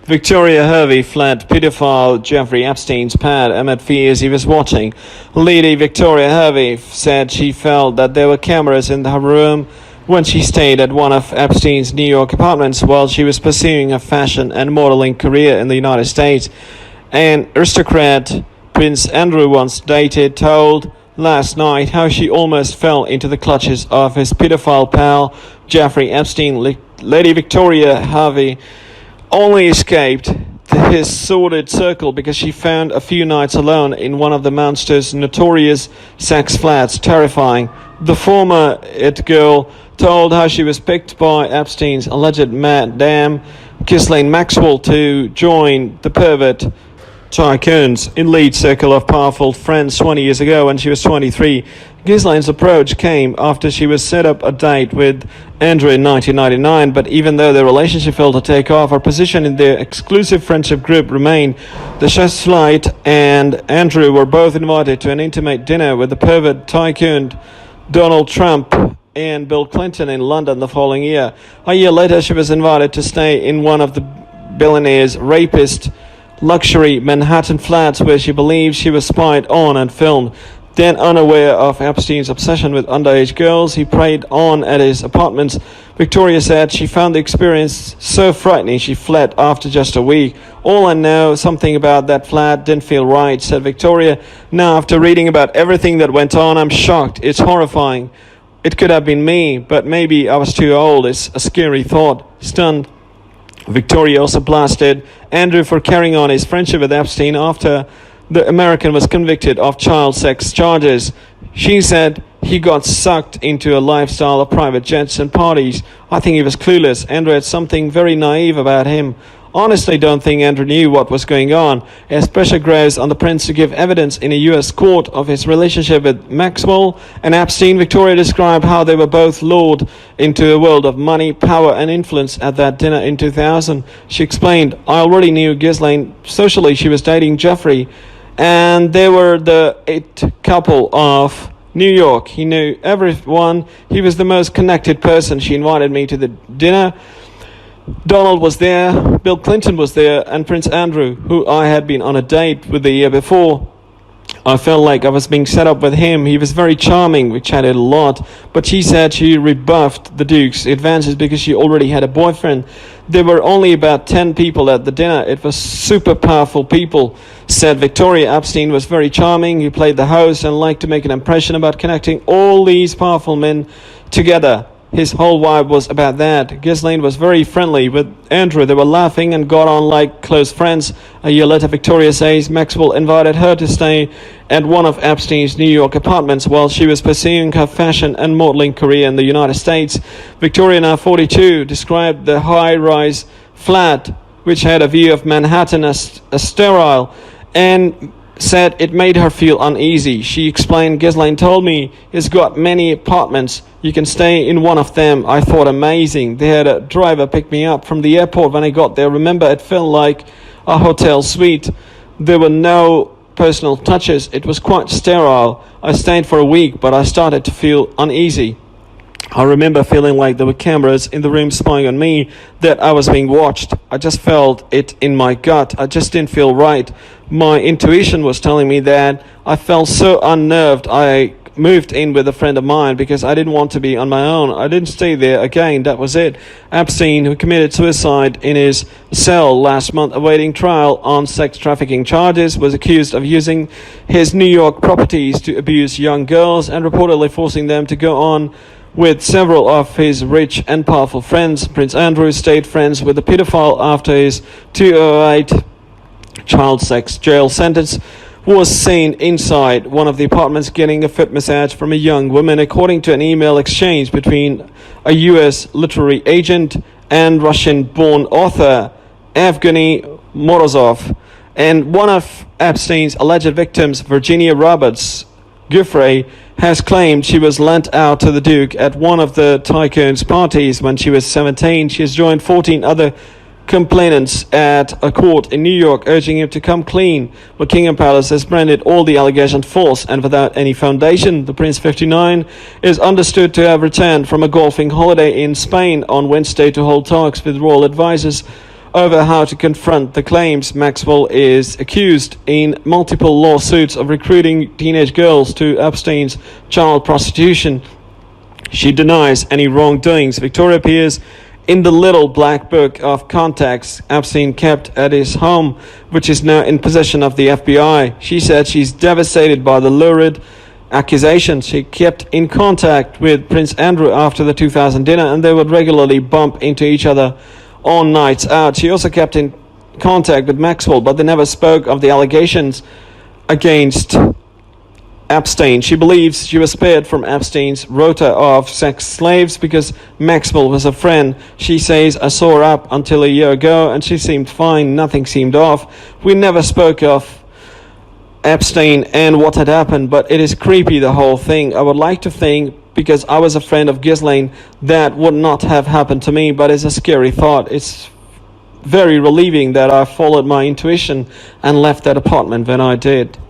Victoria Hervey fled paedophile Jeffrey Epstein's pad amid fears he was watching. Lady Victoria Hervey said she felt that there were cameras in her room when she stayed at one of Epstein's New York apartments while she was pursuing a fashion and modeling career in the United States. An aristocrat Prince Andrew once dated told last night how she almost fell into the clutches of his pedophile pal Jeffrey Epstein. Lady Victoria Hervey only escaped his sordid circle because she found a few nights alone in one of the monster's notorious sex flats terrifying. The former it girl told how she was picked by Epstein's alleged madam Ghislaine Maxwell to join the pervert tycoon's elite circle of powerful friends 20 years ago when she was 23. Ghislaine's approach came after she was set up a date with Andrew in 1999, but even though their relationship failed to take off, her position in their exclusive friendship group remained. The socialite and Andrew were both invited to an intimate dinner with the pervert tycoon Donald Trump and Bill Clinton in London the following year. A year later, she was invited to stay in one of the billionaire's rapist luxury Manhattan flats where she believed she was spied on and filmed. Then, unaware of Epstein's obsession with underage girls, he preyed on at his apartments. Victoria said she found the experience so frightening she fled after just a week. All I know, something about that flat didn't feel right, said Victoria. Now, after reading about everything that went on, I'm shocked. It's horrifying. It could have been me, but maybe I was too old. It's a scary thought. Stunned, Victoria also blasted Andrew for carrying on his friendship with Epstein after the American was convicted of child sex charges. She said he got sucked into a lifestyle of private jets and parties. I think he was clueless. Andrew had something very naive about him. Honestly, don't think Andrew knew what was going on. As pressure grows on the prince to give evidence in a U.S. court of his relationship with Maxwell and Epstein, Victoria described how they were both lured into a world of money, power, and influence at that dinner in 2000. She explained, I already knew Ghislaine. Socially, she was dating Jeffrey, and they were the it couple of New York. He knew everyone. He was the most connected person. She invited me to the dinner. Donald was there, Bill Clinton was there, and Prince Andrew, who I had been on a date with the year before. I felt like I was being set up with him. He was very charming. We chatted a lot, but she said she rebuffed the Duke's advances because she already had a boyfriend. There were only about 10 people at the dinner. It was super powerful people, said Victoria. Epstein was very charming. He played the host and liked to make an impression about connecting all these powerful men together. His whole vibe was about that. Ghislaine was very friendly with Andrew. They were laughing and got on like close friends. A year later, Victoria says Maxwell invited her to stay at one of Epstein's New York apartments while she was pursuing her fashion and modeling career in the United States. Victoria, now 42, described the high-rise flat, which had a view of Manhattan, as sterile, and said it made her feel uneasy. She explained, Ghislaine told me he's got many apartments. You can stay in one of them. I thought amazing. They had a driver pick me up from the airport when I got there. Remember, it felt like a hotel suite. There were no personal touches. It was quite sterile. I stayed for a week, but I started to feel uneasy. I remember feeling like there were cameras in the room spying on me, that I was being watched. I just felt it in my gut. I just didn't feel right. My intuition was telling me that. I felt so unnerved. I moved in with a friend of mine because I didn't want to be on my own. I didn't stay there again. That was it. Epstein, who committed suicide in his cell last month awaiting trial on sex trafficking charges, was accused of using his New York properties to abuse young girls and reportedly forcing them to go on with several of his rich and powerful friends. Prince Andrew stayed friends with the pedophile after his 2008 child sex jail sentence was seen inside one of the apartments getting a foot massage from a young woman, according to an email exchange between a U.S. literary agent and Russian-born author Evgeny Morozov. And one of Epstein's alleged victims, Virginia Roberts Giuffre, has claimed she was lent out to the Duke at one of the tycoon's parties when she was 17. She has joined 14 other complainants at a court in New York, urging him to come clean. Buckingham Palace has branded all the allegations false and without any foundation. The Prince, 59, is understood to have returned from a golfing holiday in Spain on Wednesday to hold talks with royal advisors over how to confront the claims. Maxwell is accused in multiple lawsuits of recruiting teenage girls to Epstein's child prostitution. She denies any wrongdoings. Victoria appears in the little black book of contacts Epstein kept at his home, which is now in possession of the FBI. She said she's devastated by the lurid accusations. She kept in contact with Prince Andrew after the 2000 dinner, and they would regularly bump into each other on nights out. She also kept in contact with Maxwell, but they never spoke of the allegations against Epstein. She believes she was spared from Epstein's rota of sex slaves because Maxwell was a friend. She says, I saw her up until a year ago and she seemed fine, nothing seemed off. We never spoke of Epstein and what had happened, but it is creepy, the whole thing. I would like to think, because I was a friend of Ghislaine, that would not have happened to me, but it's a scary thought. It's very relieving that I followed my intuition and left that apartment when I did.